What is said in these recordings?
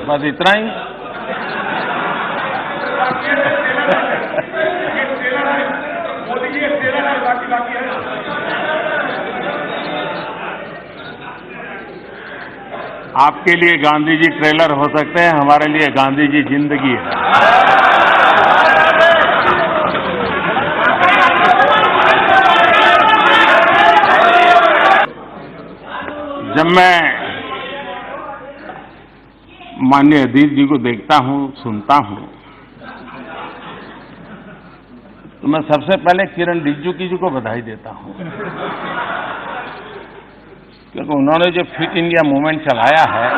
बस इतना ही। आपके लिए गांधी जी ट्रेलर हो सकते हैं, हमारे लिए गांधी जी जिंदगी है। जब मैं माननीय अधीर जी को देखता हूं, सुनता हूं, तो मैं सबसे पहले किरण रिजिजू जी को बधाई देता हूं, क्योंकि उन्होंने जो फिट इंडिया मूवमेंट चलाया है,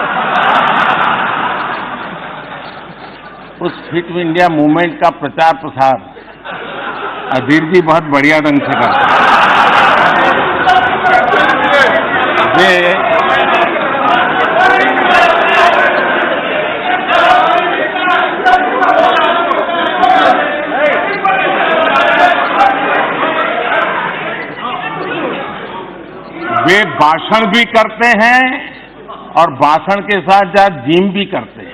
उस फिट इंडिया मूवमेंट का प्रचार प्रसार अधीर जी बहुत बढ़िया ढंग से करते हैं। वे भाषण भी करते हैं और भाषण के साथ साथ जिम भी करते हैं।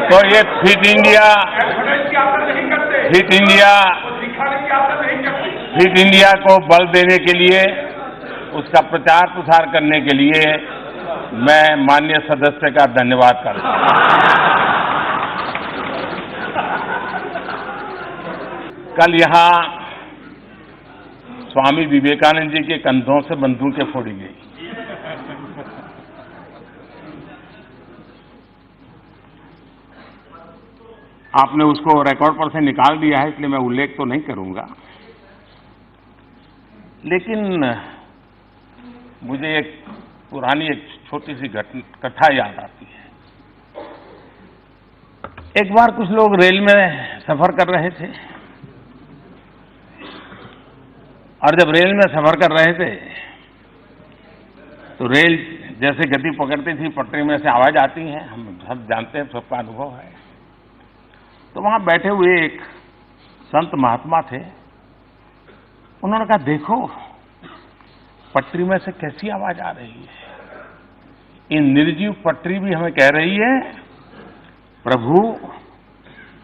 तो ये फिट इंडिया को बल देने के लिए, उसका प्रचार प्रसार करने के लिए मैं माननीय सदस्य का धन्यवाद करता हूं। कल यहां स्वामी विवेकानंद जी के कंधों से बंदूकें फोड़ी गई। आपने उसको रिकॉर्ड पर से निकाल दिया है, इसलिए मैं उल्लेख तो नहीं करूंगा, लेकिन मुझे एक पुरानी एक छोटी सी कथा याद आती है। एक बार कुछ लोग रेल में सफर कर रहे थे, और जब रेल में सफर कर रहे थे तो रेल जैसे गति पकड़ती थी, पटरी में से आवाज आती है, हम सब जानते हैं, सबका अनुभव है। तो वहां बैठे हुए एक संत महात्मा थे, उन्होंने कहा, देखो पटरी में से कैसी आवाज आ रही है, ये निर्जीव पटरी भी हमें कह रही है, प्रभु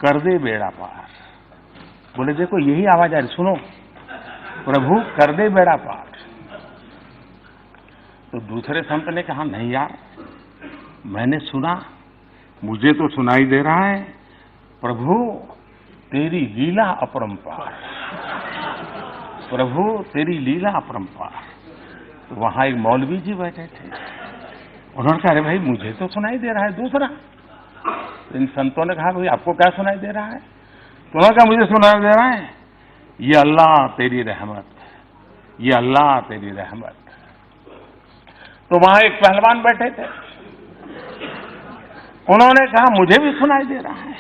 कर दे बेड़ा पार। बोले देखो यही आवाज आ रही, सुनो, प्रभु कर दे बेड़ा पार। तो दूसरे संत ने कहा, नहीं यार, मैंने सुना, मुझे तो सुनाई दे रहा है, प्रभु तेरी लीला अपरंपार, प्रभु तेरी लीला अपरंपार। तो वहां एक मौलवी जी बैठे थे, उन्होंने कहा, अरे भाई मुझे तो सुनाई दे रहा है दूसरा। तो इन संतों ने कहा, भाई आपको क्या सुनाई दे रहा है? तो उन्होंने कहा, मुझे सुनाई दे रहा है, ये अल्लाह तेरी रहमत, ये अल्लाह तेरी रहमत। तो वहां एक पहलवान बैठे थे, उन्होंने कहा, मुझे भी सुनाई दे रहा है।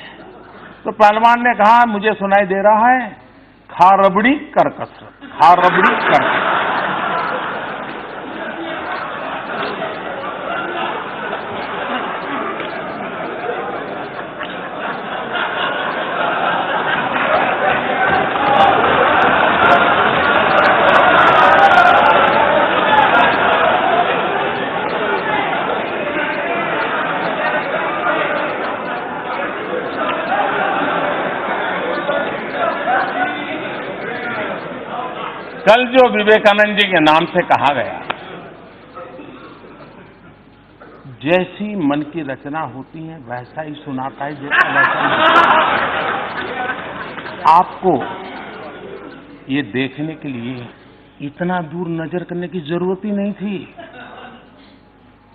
तो पहलवान ने कहा, मुझे सुनाई दे रहा है, खा रबड़ी कर कसरत, खा रबड़ी कर कसरत। कल जो विवेकानंद जी के नाम से कहा गया, जैसी मन की रचना होती है वैसा ही सुनाता है, जैसा वैसा। आपको ये देखने के लिए इतना दूर नजर करने की जरूरत ही नहीं थी,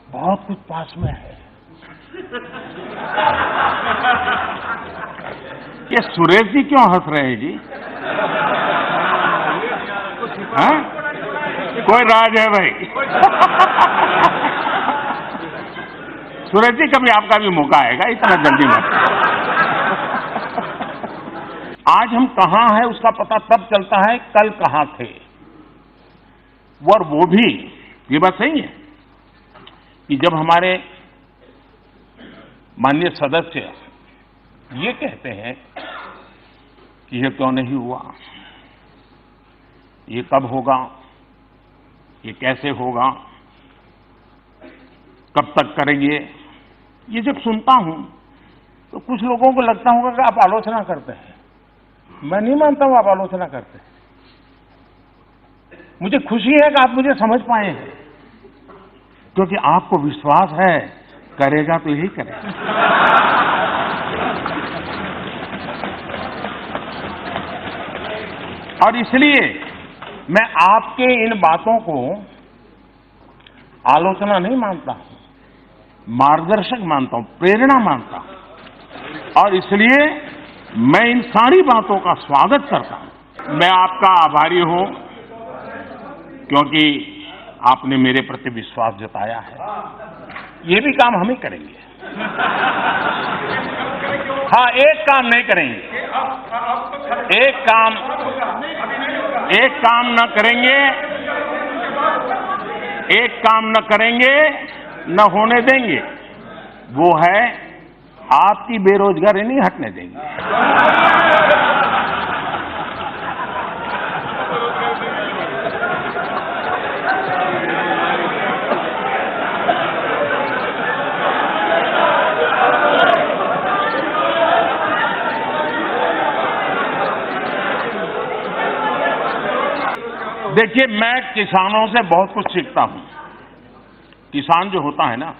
बहुत कुछ पास में है। ये सुरेश जी क्यों हंस रहे हैं जी? हाँ? कोई राज है भाई? सूरज जी कभी आपका भी मौका आएगा, इतना जल्दी मत। आज हम कहां हैं उसका पता तब चलता है कल कहां थे। और वो भी ये बात सही है कि जब हमारे माननीय सदस्य ये कहते हैं कि ये क्यों नहीं हुआ, ये कब होगा, ये कैसे होगा, कब तक करेंगे, ये जब सुनता हूं तो कुछ लोगों को लगता होगा कि आप आलोचना करते हैं। मैं नहीं मानता हूं आप आलोचना करते हैं। मुझे खुशी है कि आप मुझे समझ पाए हैं, क्योंकि आपको विश्वास है करेगा तो यही करेगा। और इसलिए मैं आपके इन बातों को आलोचना नहीं मानता हूं, मार्गदर्शक मानता हूं, प्रेरणा मानता हूं। और इसलिए मैं इन सारी बातों का स्वागत करता हूं। मैं आपका आभारी हूं क्योंकि आपने मेरे प्रति विश्वास जताया है। ये भी काम हम ही करेंगे। हाँ, एक काम नहीं करेंगे, एक काम न करेंगे, एक काम न करेंगे, न होने देंगे, वो है आपकी बेरोजगारी नहीं हटने देंगे। देखिए, मैं किसानों से बहुत कुछ सीखता हूं। किसान जो होता है ना,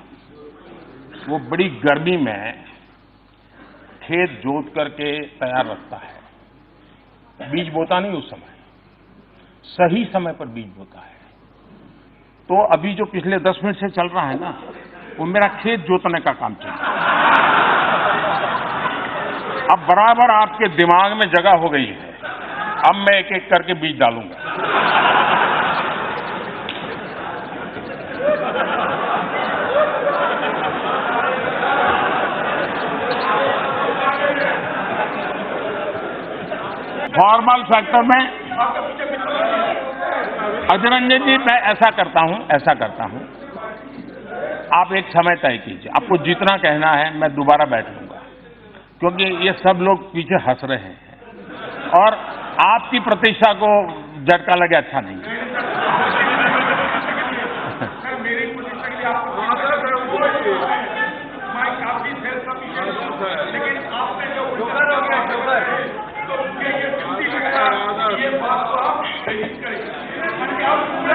वो बड़ी गर्मी में खेत जोत करके तैयार रखता है। बीज बोता नहीं उस समय, सही समय पर बीज बोता है। तो अभी जो पिछले 10 मिनट से चल रहा है ना, वो मेरा खेत जोतने का काम चल रहा है। अब बराबर आपके दिमाग में जगह हो गई है। अब मैं एक एक करके बीज डालूंगा। फॉर्मल सेक्टर में अजय रंजन जी, मैं ऐसा करता हूं, आप एक समय तय कीजिए। आपको जितना कहना है मैं दोबारा बैठ लूंगा, क्योंकि ये सब लोग पीछे हंस रहे हैं और आपकी प्रतिष्ठा को झटका लगे अच्छा नहीं है। लेकिन आपने जो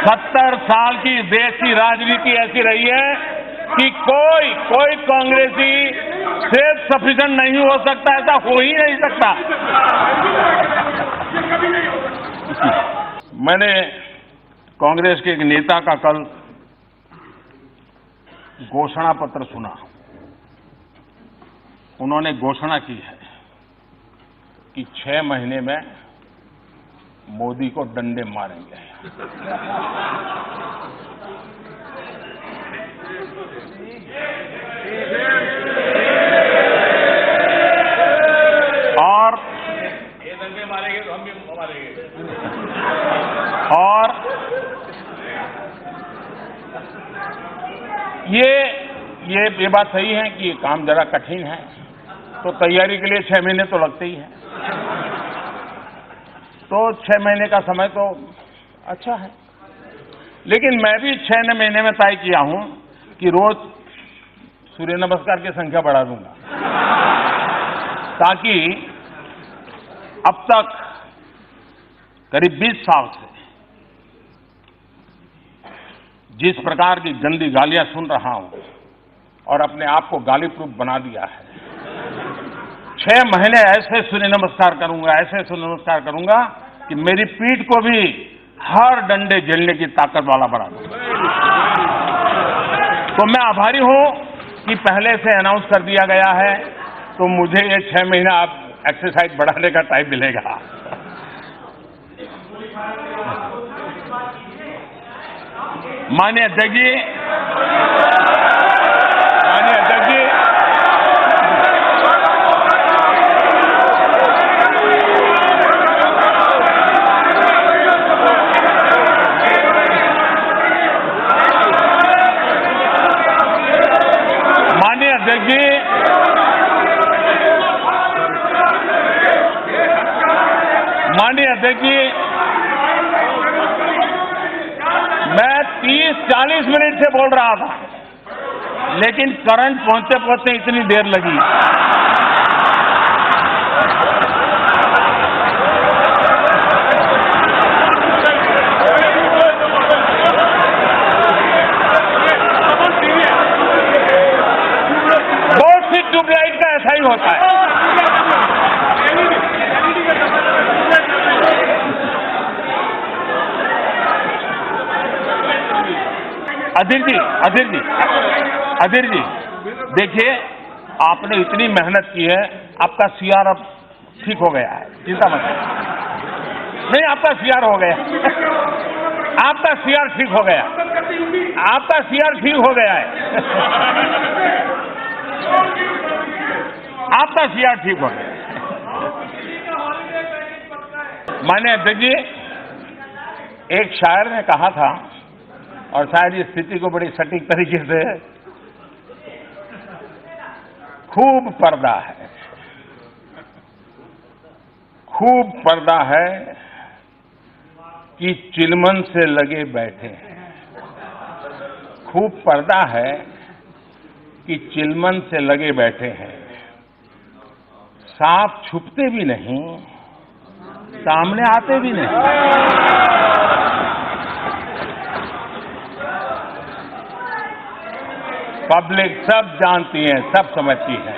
70 साल की देश की राजनीति ऐसी रही है कि कोई कांग्रेसी सेल्फ सफिशिएंट नहीं हो सकता, ऐसा हो ही नहीं सकता। मैंने कांग्रेस के एक नेता का कल घोषणा पत्र सुना। उन्होंने घोषणा की है कि 6 महीने में मोदी को डंडे मारेंगे। और ये डंडे मारेंगे तो हम भी मारेंगे। और ये बात सही है कि ये काम जरा कठिन है, तो तैयारी के लिए 6 महीने तो लगते ही हैं। तो 6 महीने का समय तो अच्छा है, लेकिन मैं भी 6 महीने में तय किया हूं कि रोज सूर्य नमस्कार की संख्या बढ़ा दूंगा, ताकि अब तक करीब 20 साल से जिस प्रकार की गंदी गालियां सुन रहा हूं और अपने आप को गाली प्रूफ बना दिया है, 6 महीने ऐसे सूर्य नमस्कार करूंगा कि मेरी पीठ को भी हर डंडे झेलने की ताकत वाला बना दूंगा। तो मैं आभारी हूं कि पहले से अनाउंस कर दिया गया है, तो मुझे ये 6 महीना आप एक्सरसाइज बढ़ाने का टाइम मिलेगा। माननीय अध्यक्ष जी, अध्यक्ष जी, माननीय अध्यक्ष जी, मैं 30-40 मिनट से बोल रहा था, लेकिन करंट पहुंचते पहुंचते इतनी देर लगी। बहुत सी ट्यूबलाइट का ऐसा ही होता है। अधीर जी, देखिए, आपने इतनी मेहनत की है, आपका सीआर अब ठीक हो गया है, चिंता मत करिए। नहीं, आपका सीआर हो गया, आपका सीआर ठीक हो गया, आपका सीआर ठीक हो गया है, आपका सीआर ठीक हो गया। माननीय अध्यक्ष जी, एक शायर ने कहा था, और शायद इस स्थिति को बड़ी सटीक तरीके से, खूब पर्दा है, खूब पर्दा है कि चिलमन से लगे बैठे हैं। खूब पर्दा है कि चिलमन से लगे बैठे हैं। सांप छुपते भी नहीं, सामने आते भी नहीं। पब्लिक सब जानती है, सब समझती है।